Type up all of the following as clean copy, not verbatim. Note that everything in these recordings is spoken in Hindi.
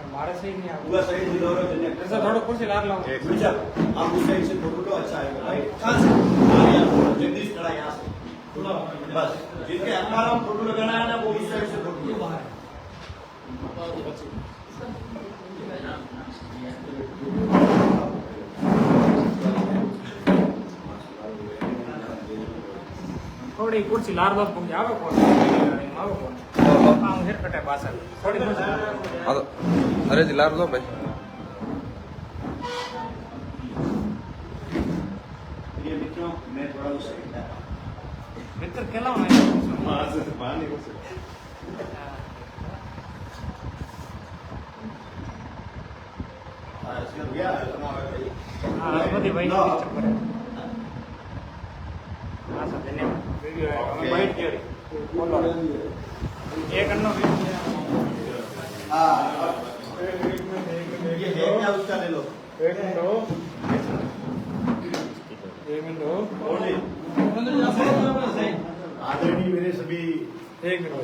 हमारे सही नहीं आया सही नहीं हो रहा है ऐसा थोड़ा कुर्सी लार लाओ आप उस साइड से फोटो तो अच्छा आएगा भाई कहां से जगदीश खड़ा यहां से थोड़ा बस जिनके हमारा फोटो लगाना है ना वो इस साइड से फोटो बाहर थोड़ी कुर्सी लार दो तुम जाओ कौन आओ कौन हां हेयर कट है बासर थोड़ी अरे जी लार दो भाई ये मित्रों मैं थोड़ा उस मित्र केला है मां से पानी को से आज कर गया हां बड़ी भाई चक्कर है हां सर धन्यवाद वीडियो है वाइट क्लियर बोलो एक अन्नो हां ये है क्या उसका ले लो एक मिनट आदरणीय मेरे सभी एक मिनट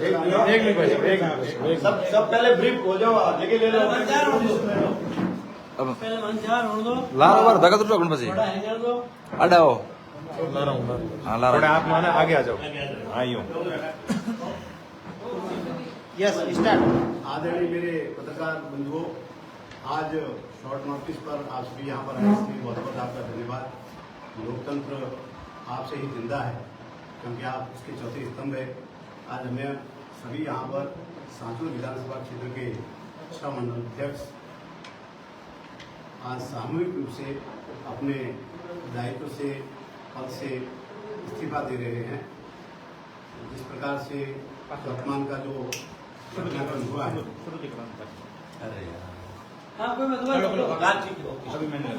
सब पहले ब्रीफ हो जाओ जगह ले लो अब पहले मंजार होने दो लार बार दगा तो गणपति थोड़ा हैंगर दो अडाओ हाँ ला रहा आप माने आगे आ जाओ आइयो यस स्टार्ट आदरणीय मेरे पत्रकार बंधुओं आज शॉर्ट नोटिस पर आप सभी यहाँ पर आए इसलिए बहुत बहुत आपका धन्यवाद। लोकतंत्र आपसे ही जिंदा है क्योंकि आप इसके चौथे स्तंभ है। आज हमें सभी यहाँ पर सांसद विधानसभा क्षेत्र के 6 मंडल अध्यक्ष आज सामूहिक रूप से अपने दायित्व से पद से इस्तीफा दे रहे हैं। जिस प्रकार से वर्तमान का जो घटनाक्रम हुआ है अरे हां कोई मतलब बात ठीक हो अभी मैंने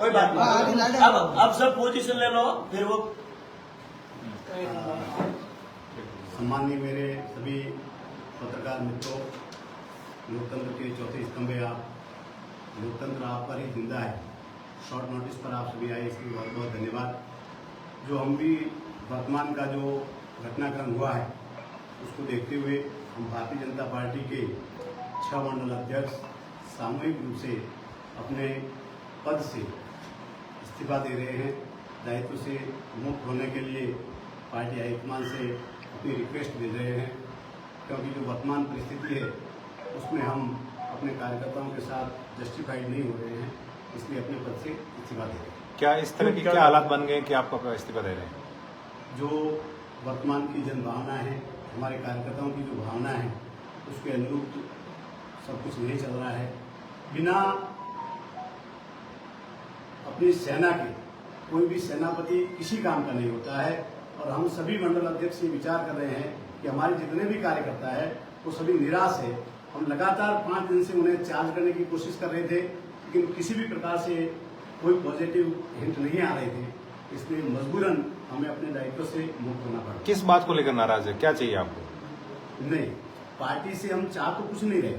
कोई बात नहीं अब सब पोजीशन ले लो फिर वो सम्माननीय मेरे सभी पत्रकार मित्रों, लोकतंत्र के चौथे स्तंभ है आप। लोकतंत्र आप पर ही जिंदा है। शॉर्ट नोटिस पर आप सभी आए इसके लिए बहुत बहुत धन्यवाद। जो हम भी वर्तमान का जो घटनाक्रम हुआ है उसको देखते हुए हम भारतीय जनता पार्टी के 6 मंडल अध्यक्ष सामूहिक रूप से अपने पद से इस्तीफा दे रहे हैं। दायित्व से मुक्त होने के लिए पार्टी हाईकमान से अपनी रिक्वेस्ट भेज रहे हैं क्योंकि जो वर्तमान परिस्थिति है उसमें हम अपने कार्यकर्ताओं के साथ जस्टिफाइड नहीं हो रहे हैं, इसलिए अपने पद से इस्तीफा दे रहे हैं। क्या इस तरह की क्या हालात बन गए कि आपको इस्तीफा दे रहे हैं? जो वर्तमान की जन भावना है, हमारे कार्यकर्ताओं की जो भावना है उसके अनुरूप सब कुछ नहीं चल रहा है। बिना अपनी सेना के कोई भी सेनापति किसी काम का नहीं होता है और हम सभी मंडल अध्यक्ष ये विचार कर रहे हैं कि हमारे जितने भी कार्यकर्ता है वो सभी निराश है। हम लगातार 5 दिन से उन्हें चार्ज करने की कोशिश कर रहे थे लेकिन किसी भी प्रकार से कोई पॉजिटिव हिंट नहीं आ रहे थे, इसलिए मजबूरन हमें अपने दायित्व से मुक्त होना पड़ा। किस बात को लेकर नाराज है, क्या चाहिए आपको? नहीं, पार्टी से हम चाह तो कुछ नहीं रहे,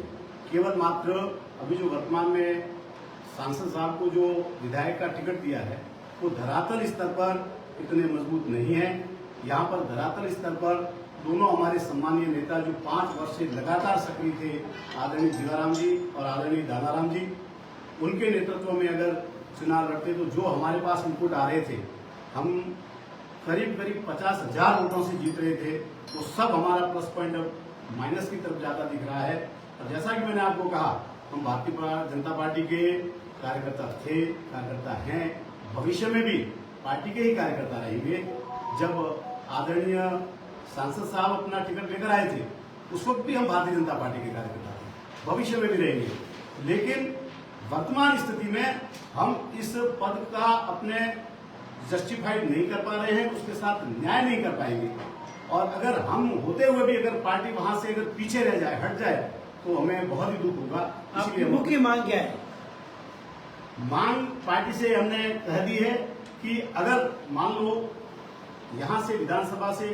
केवल मात्र अभी जो वर्तमान में सांसद साहब को जो विधायक का टिकट दिया है वो धरातल स्तर पर इतने मजबूत नहीं है। यहाँ पर धरातल स्तर पर दोनों हमारे सम्मानीय नेता जो 5 वर्ष से लगातार सक्रिय थे, आदरणीय जीवाराम जी और आदरणीय दानाराम जी, उनके नेतृत्व में अगर चुनाव लड़ते तो जो हमारे पास इनपुट आ रहे थे, हम करीब 50,000 वोटों से जीत रहे थे, वो सब हमारा प्लस पॉइंट अब माइनस की तरफ ज्यादा दिख रहा है। और जैसा कि मैंने आपको कहा, हम भारतीय जनता पार्टी के कार्यकर्ता थे, कार्यकर्ता हैं, भविष्य में भी पार्टी के ही कार्यकर्ता रहेंगे। जब आदरणीय सांसद साहब अपना टिकट लेकर आए थे उस वक्त भी हम भारतीय जनता पार्टी के कार्यकर्ता थे, भविष्य में भी रहेंगे। लेकिन वर्तमान स्थिति में हम इस पद का अपने जस्टिफाइड नहीं कर पा रहे हैं, उसके साथ न्याय नहीं कर पाएंगे। और अगर हम होते हुए भी अगर पार्टी वहां से अगर पीछे रह जाए, हट जाए, तो हमें बहुत ही दुख होगा। आपकी मुख्य मांग क्या है? मांग पार्टी से हमने कह दी है कि अगर मान लो यहां से विधानसभा से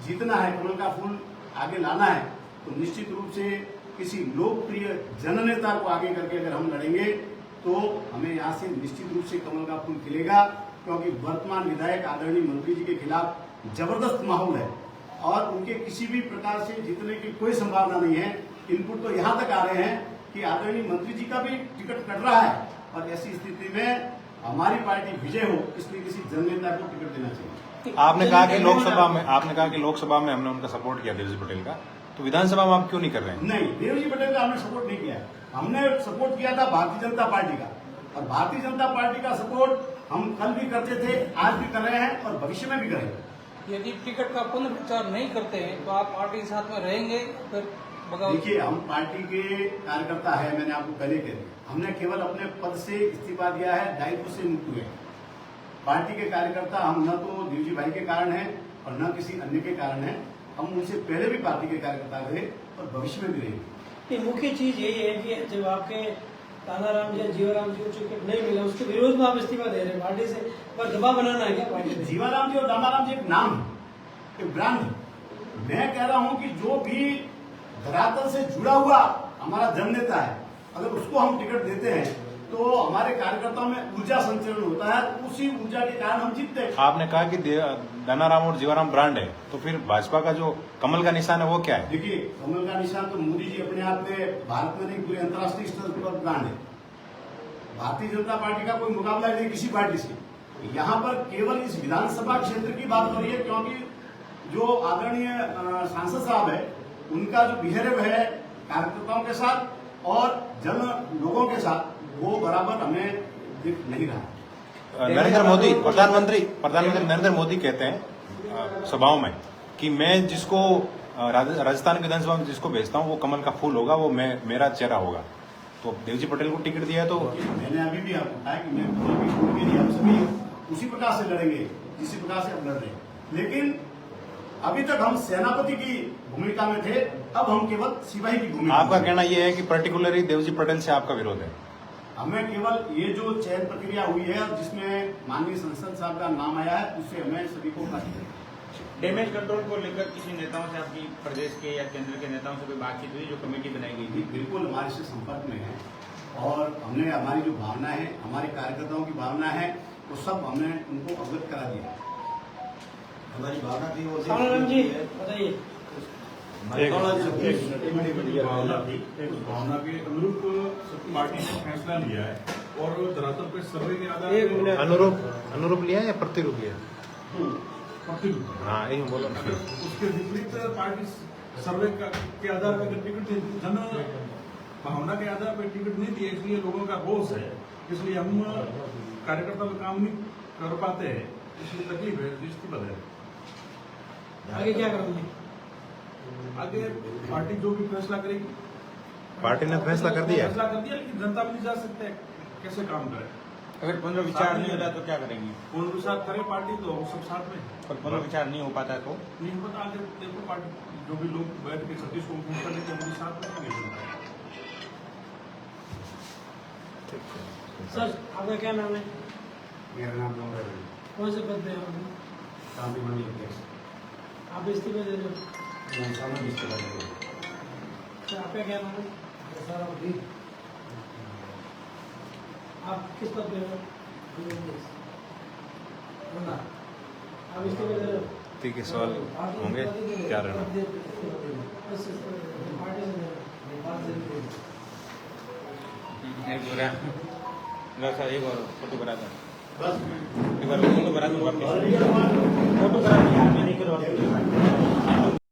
जीतना है, कमल का फूल आगे लाना है, तो निश्चित रूप से किसी लोकप्रिय जननेता को आगे करके अगर हम लड़ेंगे तो हमें यहाँ से निश्चित रूप से कमल का फूल खिलेगा। क्योंकि वर्तमान विधायक आदरणीय मंत्री जी के खिलाफ जबरदस्त माहौल है और उनके किसी भी प्रकार से जीतने की कोई संभावना नहीं है। इनपुट तो यहाँ तक आ रहे हैं कि आदरणीय मंत्री जी का भी टिकट कट रहा है और ऐसी स्थिति में हमारी पार्टी विजय हो, इसलिए किसी जननेता को टिकट देना चाहिए। आपने कहा कि लोकसभा में हमने उनका सपोर्ट किया देवजी पटेल का, तो विधानसभा में आप क्यों नहीं कर रहे हैं? नहीं, देवजी पटेल का हमने सपोर्ट नहीं किया। हमने सपोर्ट किया था भारतीय जनता पार्टी का, और भारतीय जनता पार्टी का सपोर्ट हम कल भी करते थे, आज भी कर रहे हैं और भविष्य में भी करेंगे। यदि टिकट का पुनर्विचार नहीं करते हैं तो आप पार्टी के साथ में रहेंगे फिर बगावत? देखिए, हम पार्टी के कार्यकर्ता है, मैंने आपको पहले कह दिया, हमने केवल अपने पद से इस्तीफा दिया है, दायित्व से मुक्त हुए। पार्टी के कार्यकर्ता हम न तो देवजी भाई के कारण है और न किसी अन्य के कारण है। हम उनसे पहले भी पार्टी के कार्यकर्ता रहे और भविष्य में भी रहेंगे। मुख्य चीज यही है कि जब आपके तानाराम जी जीवाराम जी को टिकट नहीं मिला, उसके विरोध में आप इस्तीफा दे रहे हैं पार्टी से, पर दबाव बनाना है क्या पार्टी में? जीवाराम जी और दामाराम जी एक नाम है, एक ब्रांड है। मैं कह रहा हूं कि जो भी धरातल से जुड़ा हुआ हमारा जननेता है, अगर उसको हम टिकट देते हैं तो हमारे कार्यकर्ताओं में ऊर्जा संचरण होता है, उसी ऊर्जा के कारण हम जीतते हैं। आपने कहा कि दानाराम और जीवाराम ब्रांड है, तो फिर भाजपा का जो कमल का निशान है वो क्या है? देखिए, कमल का निशान तो मोदी जी अपने आप में भारत में नहीं, पूरे अंतर्राष्ट्रीय स्तर पर ब्रांड है। भारतीय जनता पार्टी का कोई मुकाबला नहीं किसी पार्टी से। यहाँ पर केवल इस विधानसभा क्षेत्र की बात हो रही है, क्योंकि जो आदरणीय सांसद साहब है, उनका जो बिहेवियर है कार्यकर्ताओं के साथ और जन लोगों के साथ, वो बराबर हमें दिख नहीं रहा। नरेंद्र मोदी, प्रधानमंत्री नरेंद्र मोदी कहते हैं सभाओं में कि मैं जिसको राजस्थान विधानसभा में जिसको भेजता हूँ वो कमल का फूल होगा, वो मेरा चेहरा होगा। तो देवजी पटेल को टिकट दिया है तो मैंने अभी भी आपको कहा कि मैं कमल की फूल के लिए हम सभी उसी प्रकार से लड़ेंगे जिसी प्रकार से अब लड़ रहे हैं। लेकिन अभी तक हम सेनापति की भूमिका में थे, अब हम केवल सिपाही की भूमिका। आपका कहना यह है कि पर्टिकुलरली देवजी पटेल से आपका विरोध है? हमें केवल ये जो चयन प्रक्रिया हुई है और जिसमें माननीय संसद साहब का नाम आया है, उससे हमें सभी को कष्ट है। डैमेज कंट्रोल को लेकर किसी नेताओं से, आपकी प्रदेश के या केंद्र के नेताओं से कोई बातचीत हुई, जो कमेटी बनाई गई थी? बिल्कुल हमारे से संपर्क में है और हमने हमारी जो भावना है, हमारे कार्यकर्ताओं की भावना है, वो सब हमने उनको अवगत करा दिया। हमारी भावना थी वो तानाराम जी बताइए। भावना के अनुरूप पार्टी ने फैसला लिया है और धरातल पर सर्वे के आधार पर अनुरूप लिया या प्रतिरूप लिया? प्रतिरूप। हाँ, यही बोलो। उसके विपरीत पार्टी सर्वे के आधार पर टिकट जन भावना के आधार पर टिकट नहीं दिए, इसलिए लोगों का रोष है, इसलिए हम कार्यकर्ता का काम नहीं कर पाते हैं, इसलिए तकलीफ है, इस्तीफा है। आगे क्या करोगे? आगे पार्टी जो भी फैसला करेगी। पार्टी ने फैसला कर दिया, लेकिन जनता भी नहीं जा सकते कैसे काम करे। अगर पुनर्विचार नहीं होता तो क्या करेंगे? पुनर्विचार करे पार्टी तो सब साथ में, पर पुनर्विचार नहीं हो पाता तो नहीं पता। आगे देखो पार्टी जो भी लोग बैठ के 36 को मुक्त करने के उनके साथ में आगे चलता है। सर आपका क्या नाम है? मेरा नाम डॉक्टर है, कौन से पद पे हैं आप? शांति मंडल अध्यक्ष। आप इस्तीफा दे रहे हो? मैं सामने इस्तीफा दे रहा हूं। सर आपका क्या नाम है? आप किस पद पे हो? आप इस्तीफा दे रहे हो? ठीक है, सवाल होंगे क्या रहना? एक और फोटो करा था, बस एक बार फोटो करा दूंगा।